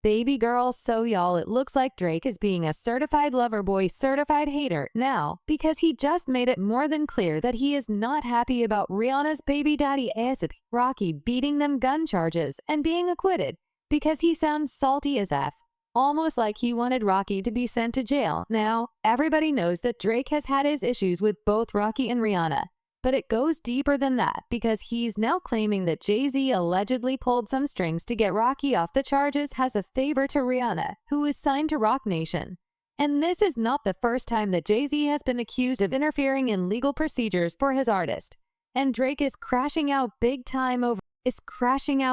baby girl. So y'all, it looks like Drake is being a certified lover boy, certified hater now, because he just made it more than clear that he is not happy about Rihanna's baby daddy ASAP Rocky beating them gun charges and being acquitted, because he sounds salty as F. Almost like he wanted Rocky to be sent to jail. Now, everybody knows that Drake has had his issues with both Rocky and Rihanna. But it goes deeper than that, because he's now claiming that Jay-Z allegedly pulled some strings to get Rocky off the charges as a favor to Rihanna, who is signed to Roc Nation. And this is not the first time that Jay-Z has been accused of interfering in legal procedures for his artist. And Drake is crashing out big time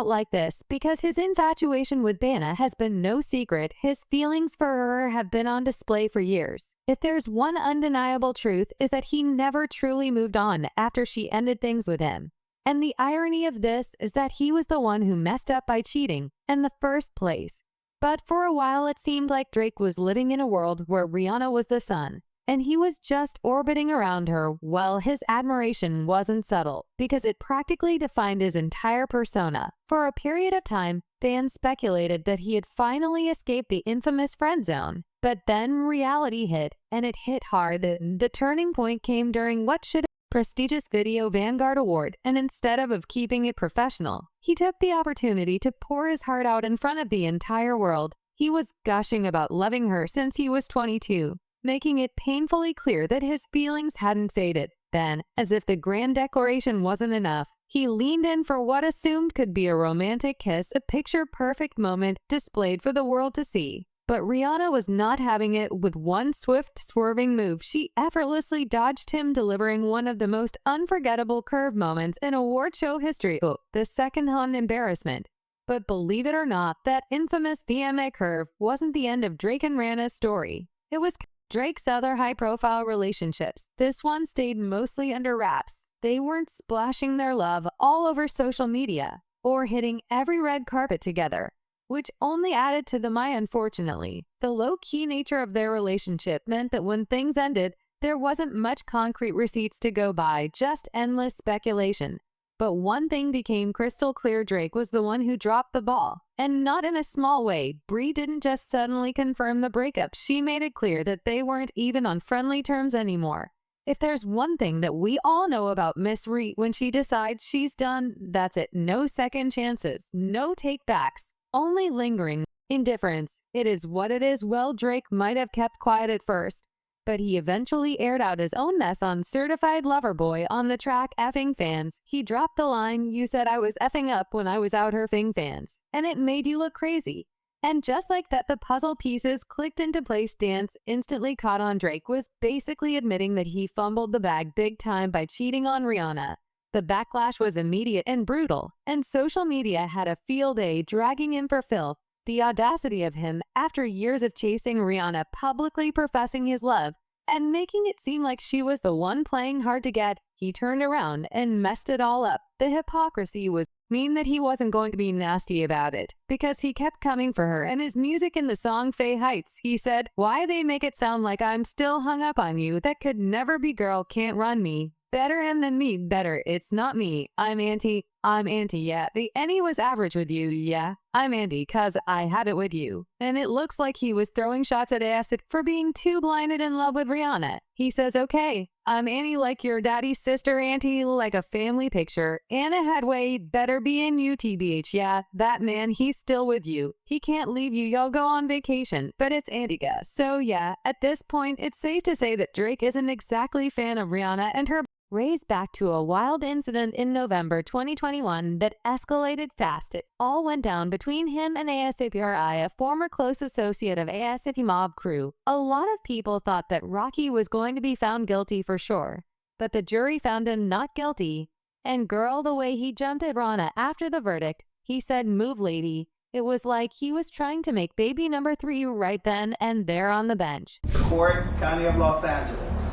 like this because his infatuation with Rihanna has been no secret. His feelings for her have been on display for years. If there's one undeniable truth, is that he never truly moved on after she ended things with him. And the irony of this is that he was the one who messed up by cheating in the first place. But for a while it seemed like Drake was living in a world where Rihanna was the sun, and he was just orbiting around her. Well, his admiration wasn't subtle, because it practically defined his entire persona. For a period of time, fans speculated that he had finally escaped the infamous friend zone. But then reality hit, and it hit hard. The turning point came during what should have been a prestigious Video Vanguard Award, and instead of keeping it professional, he took the opportunity to pour his heart out in front of the entire world. He was gushing about loving her since he was 22. Making it painfully clear that his feelings hadn't faded. Then, as if the grand declaration wasn't enough, he leaned in for what assumed could be a romantic kiss, a picture-perfect moment displayed for the world to see. But Rihanna was not having it. With one swift, swerving move, she effortlessly dodged him, delivering one of the most unforgettable curve moments in award show history. The second-hand embarrassment. But believe it or not, that infamous VMA curve wasn't the end of Drake and Rihanna's story. It was Drake's other high-profile relationships. This one stayed mostly under wraps. They weren't splashing their love all over social media or hitting every red carpet together, which only added to the unfortunately. The low-key nature of their relationship meant that when things ended, there wasn't much concrete receipts to go by, just endless speculation. But one thing became crystal clear: Drake was the one who dropped the ball. And not in a small way. Bri didn't just suddenly confirm the breakup, she made it clear that they weren't even on friendly terms anymore. If there's one thing that we all know about Miss Ri, when she decides she's done, that's it. No second chances, no take-backs, only lingering indifference. It is what it is. Well, Drake might have kept quiet at first, but he eventually aired out his own mess on Certified Lover Boy on the track Effing Fans. He dropped the line, "You said I was effing up when I was out her fing fans, and it made you look crazy." And just like that, the puzzle pieces clicked into place. Dance instantly caught on. Drake was basically admitting that he fumbled the bag big time by cheating on Rihanna. The backlash was immediate and brutal, and social media had a field day dragging him for filth. The audacity of him, after years of chasing Rihanna, publicly professing his love and making it seem like she was the one playing hard to get, he turned around and messed it all up. The hypocrisy was mean that he wasn't going to be nasty about it, because he kept coming for her and his music in the song Fay Heights. He said, "Why they make it sound like I'm still hung up on you? That could never be. Girl can't run me. Better him than me. Better. It's not me. I'm anti, yeah. The any was average with you, yeah. I'm anti, cause I had it with you." And it looks like he was throwing shots at Acid for being too blinded in love with Rihanna. He says, "Okay, I'm Annie like your daddy's sister, auntie, like a family picture. Anna Hadway better be in you, TBH, yeah. That man, he's still with you. He can't leave you. Y'all go on vacation, but it's Antica." So yeah, at this point, it's safe to say that Drake isn't exactly a fan of Rihanna and her raised back to a wild incident in November 2021 that escalated fast. It all went down between him and ASAP Rocky, a former close associate of ASAP Mob crew. A lot of people thought that Rocky was going to be found guilty for sure, but the jury found him not guilty. And girl, the way he jumped at Rihanna after the verdict, he said, "Move, lady." It was like he was trying to make baby number 3 right then and there on the bench. Court, County of Los Angeles.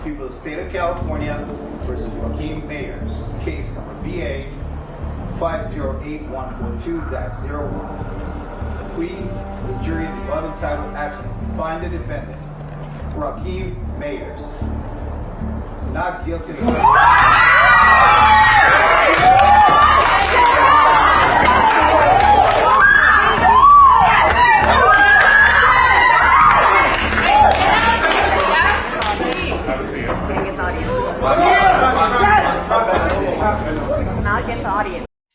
People of the State of California versus Joaquin Mayers. Case number BA 508142-01. We, the jury in the above entitled action, find the defendant, Joaquin Mayers, not guilty of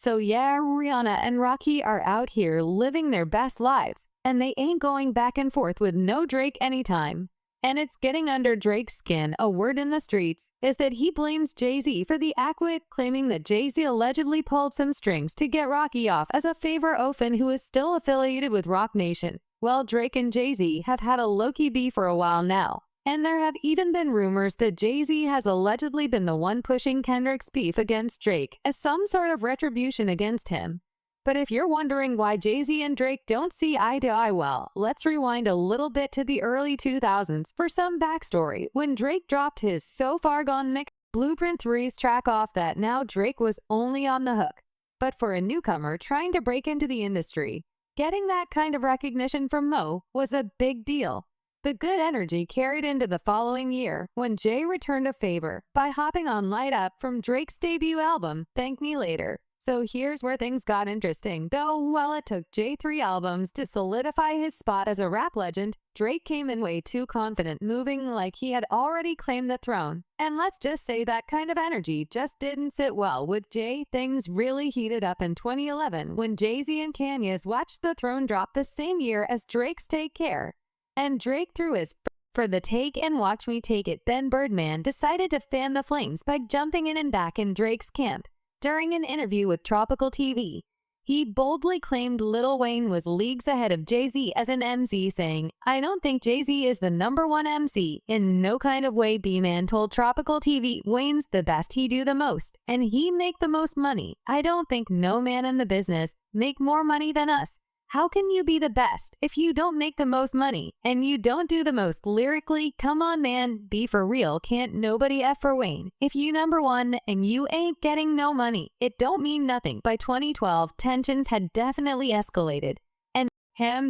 So yeah, Rihanna and Rocky are out here living their best lives, and they ain't going back and forth with no Drake anytime. And it's getting under Drake's skin. A word in the streets is that he blames Jay-Z for the acquit, claiming that Jay-Z allegedly pulled some strings to get Rocky off as a favor Ofen, who is still affiliated with Roc Nation. Well, Drake and Jay-Z have had a low-key beef for a while now, and there have even been rumors that Jay-Z has allegedly been the one pushing Kendrick's beef against Drake as some sort of retribution against him. But if you're wondering why Jay-Z and Drake don't see eye to eye, well, let's rewind a little bit to the early 2000s for some backstory when Drake dropped his So Far Gone mix Blueprint 3's track off that. Now Drake was only on the hook. But for a newcomer trying to break into the industry, getting that kind of recognition from Mo was a big deal. The good energy carried into the following year when Jay returned a favor by hopping on Light Up from Drake's debut album, Thank Me Later. So here's where things got interesting. Though while it took Jay 3 albums to solidify his spot as a rap legend, Drake came in way too confident, moving like he had already claimed the throne. And let's just say that kind of energy just didn't sit well with Jay. Things really heated up in 2011 when Jay-Z and Kanye's Watch the Throne dropped the same year as Drake's Take Care. And Drake threw his for the take and Watch Me Take It. Then Birdman decided to fan the flames by jumping in and back in Drake's camp. During an interview with Tropical TV, he boldly claimed Lil Wayne was leagues ahead of Jay-Z as an MC, saying, "I don't think Jay-Z is the #1 MC. In no kind of way." B-Man told Tropical TV, "Wayne's the best, he do the most, and he make the most money. I don't think no man in the business make more money than us. How can you be the best if you don't make the most money and you don't do the most lyrically? Come on, man, be for real. Can't nobody F for Wayne. If you #1 and you ain't getting no money, it don't mean nothing." By 2012, tensions had definitely escalated, and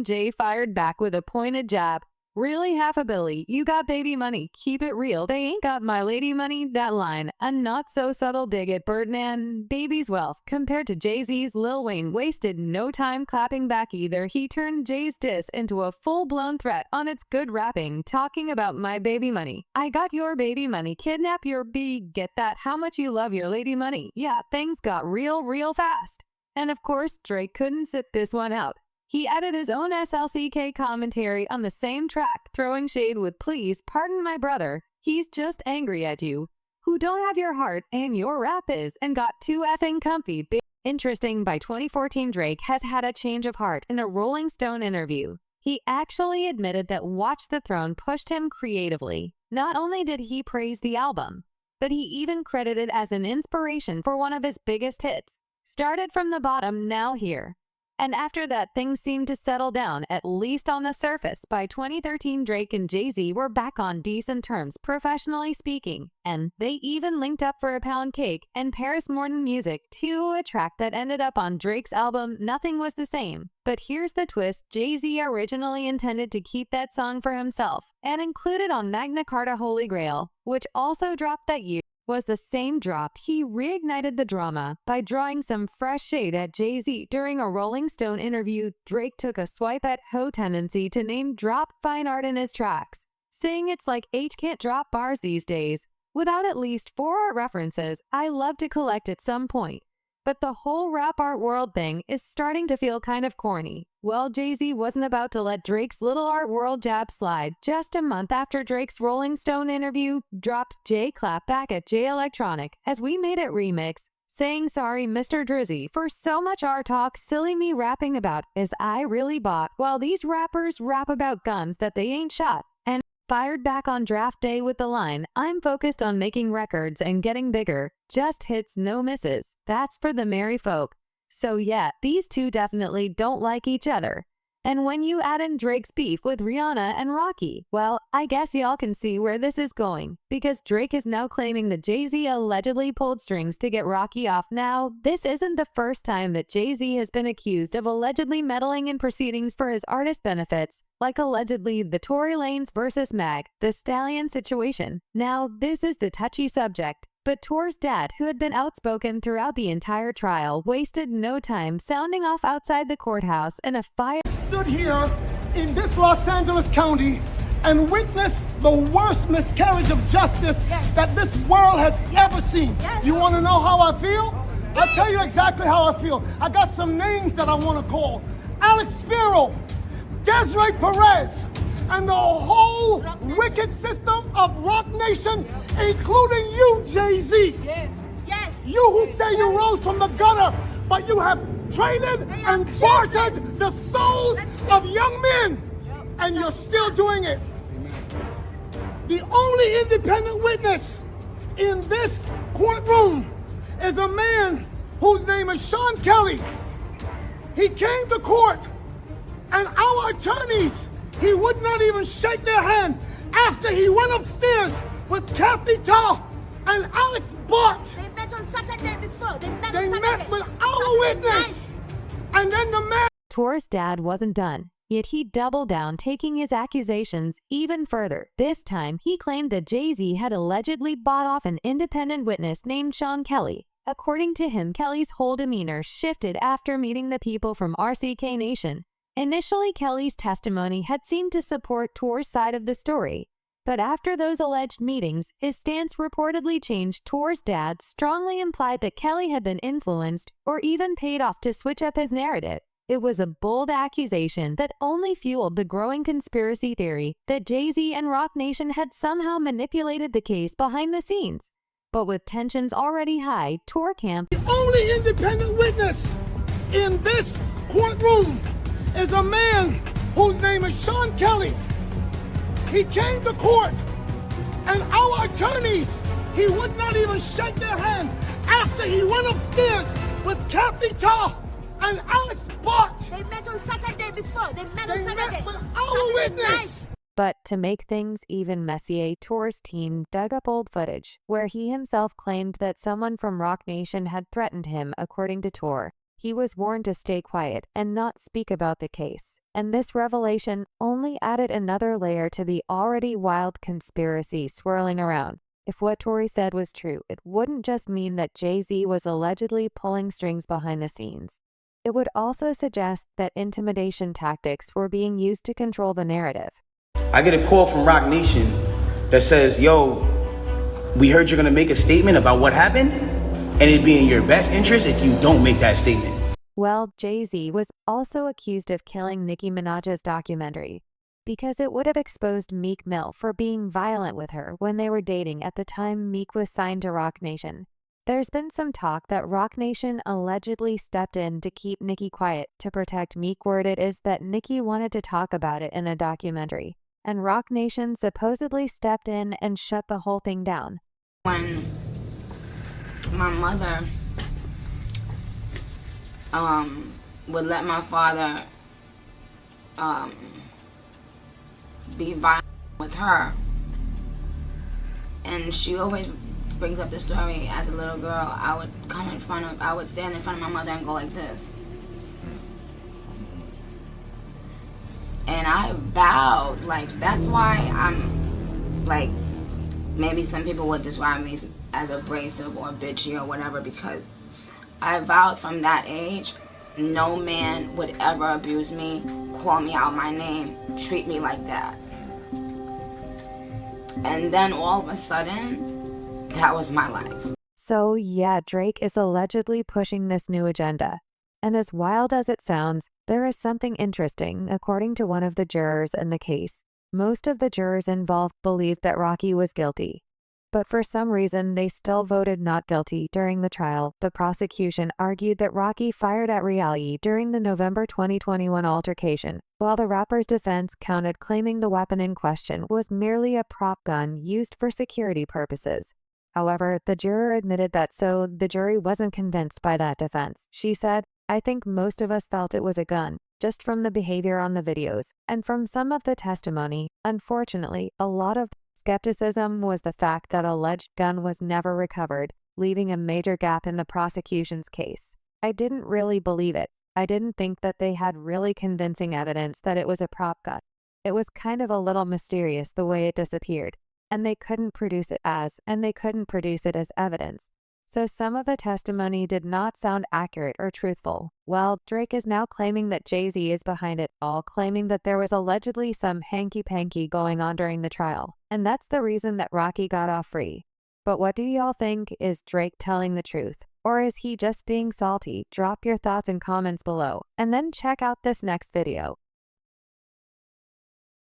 Jay fired back with a pointed jab. "Really, half a billy? You got baby money. Keep it real. They ain't got my lady money." That line, a not so subtle dig at Birdman. Baby's wealth compared to Jay-Z's. Lil Wayne wasted no time clapping back either. He turned Jay's diss into a full-blown threat on its good rapping, talking about "my baby money. I got your baby money. Kidnap your B. Get that? How much you love your lady money." Yeah, things got real fast. And of course, Drake couldn't sit this one out. He added his own SLCK commentary on the same track, throwing shade with "Please pardon my brother, he's just angry at you, who don't have your heart and your rap is, and got too effing comfy." Interesting, by 2014 Drake has had a change of heart. In a Rolling Stone interview, he actually admitted that Watch the Throne pushed him creatively. Not only did he praise the album, but he even credited as an inspiration for one of his biggest hits. "Started from the bottom, now here." And after that, things seemed to settle down, at least on the surface. By 2013, Drake and Jay-Z were back on decent terms, professionally speaking, and they even linked up for a pound cake and Paris Morton music to a track that ended up on Drake's album Nothing Was the Same. But here's the twist: Jay-Z originally intended to keep that song for himself and include it on Magna Carta Holy Grail, which also dropped that year. Was the same dropped, he reignited the drama by drawing some fresh shade at Jay-Z. During a Rolling Stone interview, Drake took a swipe at Ho tendency to name drop fine art in his tracks, saying "It's like H can't drop bars these days without at least 4 art references I love to collect at some point. But the whole rap art world thing is starting to feel kind of corny." Well, Jay-Z wasn't about to let Drake's little art world jab slide. Just a month after Drake's Rolling Stone interview dropped, Jay clapped back at Jay Electronic as "We Made It" remix, saying "Sorry, Mr. Drizzy, for so much art talk. Silly me rapping about is I really bought, while these rappers rap about guns that they ain't shot." And fired back on draft day with the line, "I'm focused on making records and getting bigger. Just hits, no misses. That's for the merry folk." So yeah, these two definitely don't like each other. And when you add in Drake's beef with Rihanna and Rocky, well, I guess y'all can see where this is going, because Drake is now claiming that Jay-Z allegedly pulled strings to get Rocky off. Now, this isn't the first time that Jay-Z has been accused of allegedly meddling in proceedings for his artist benefits, like allegedly the Tory Lanez versus Mag Thee Stallion situation. Now, this is the touchy subject, but Tor's dad, who had been outspoken throughout the entire trial, wasted no time sounding off outside the courthouse in a fire. Stood here in this Los Angeles County and witnessed the worst miscarriage of justice that this world has ever seen. You want to know how I feel? I'll tell you exactly how I feel. I got some names that I want to call. Alex Spiro, Desiree Perez, and the whole wicked system of Rock Nation, including you, Jay-Z. Yes. You who say you rose from the gutter, but you have traded and bartered the souls of young men, and you're still doing it. The only independent witness in this courtroom is a man whose name is Sean Kelly. He came to court, and our attorneys, he would not even shake their hand after he went upstairs with Kathy Ta and Alex Bott. They met on Saturday before. They met with our witness. And then the man... Tor's dad wasn't done, yet he doubled down, taking his accusations even further. This time, he claimed that Jay-Z had allegedly bought off an independent witness named Sean Kelly. According to him, Kelly's whole demeanor shifted after meeting the people from RCK Nation. Initially, Kelly's testimony had seemed to support Tor's side of the story. But after those alleged meetings, his stance reportedly changed. Tor's dad strongly implied that Kelly had been influenced or even paid off to switch up his narrative. It was a bold accusation that only fueled the growing conspiracy theory that Jay-Z and Rock Nation had somehow manipulated the case behind the scenes. But with tensions already high, Tor camp... The only independent witness in this courtroom is a man whose name is Sean Kelly. He came to court, and our attorneys, he would not even shake their hand after he went upstairs with Kathy Ta and Alex Bott. They met on Saturday before. They met They on Saturday. met with our witness. Night. But to make things even messier, Tor's team dug up old footage where he himself claimed that someone from Rock Nation had threatened him. According to Tor, he was warned to stay quiet and not speak about the case. And this revelation only added another layer to the already wild conspiracy swirling around. If what Tori said was true, it wouldn't just mean that Jay-Z was allegedly pulling strings behind the scenes. It would also suggest that intimidation tactics were being used to control the narrative. I get a call from Rock Nation that says, yo, we heard you're gonna make a statement about what happened, and it'd be in your best interest if you don't make that statement. Well, Jay-Z was also accused of killing Nicki Minaj's documentary because it would have exposed Meek Mill for being violent with her when they were dating at the time Meek was signed to Rock Nation. There's been some talk that Rock Nation allegedly stepped in to keep Nicki quiet to protect Meek. Word it is that Nicki wanted to talk about it in a documentary, and Rock Nation supposedly stepped in and shut the whole thing down. When my mother would let my father be violent with her, and she always brings up the story as a little girl, I would stand in front of my mother and go like this. And I vowed, like, that's why I'm, like, maybe some people would describe me as abrasive or bitchy or whatever, because I vowed from that age, no man would ever abuse me, call me out my name, treat me like that. And then all of a sudden, that was my life. So yeah, Drake is allegedly pushing this new agenda. And as wild as it sounds, there is something interesting. According to one of the jurors in the case, most of the jurors involved believed that Rocky was guilty. But for some reason, they still voted not guilty during the trial. The prosecution argued that Rocky fired at Rihanna during the November 2021 altercation, while the rapper's defense countered, claiming the weapon in question was merely a prop gun used for security purposes. However, the juror admitted that the jury wasn't convinced by that defense. She said, "I think most of us felt it was a gun, just from the behavior on the videos, and from some of the testimony. Unfortunately, a lot of skepticism was the fact that alleged gun was never recovered, leaving a major gap in the prosecution's case. I didn't really believe it. I didn't think that they had really convincing evidence that it was a prop gun. It was kind of a little mysterious the way it disappeared, and they couldn't produce it as evidence. So some of the testimony did not sound accurate or truthful. Well, Drake is now claiming that Jay-Z is behind it all, claiming that there was allegedly some hanky-panky going on during the trial. And that's the reason that Rocky got off free. But what do y'all think? Is Drake telling the truth? Or is he just being salty? Drop your thoughts in comments below, and then check out this next video.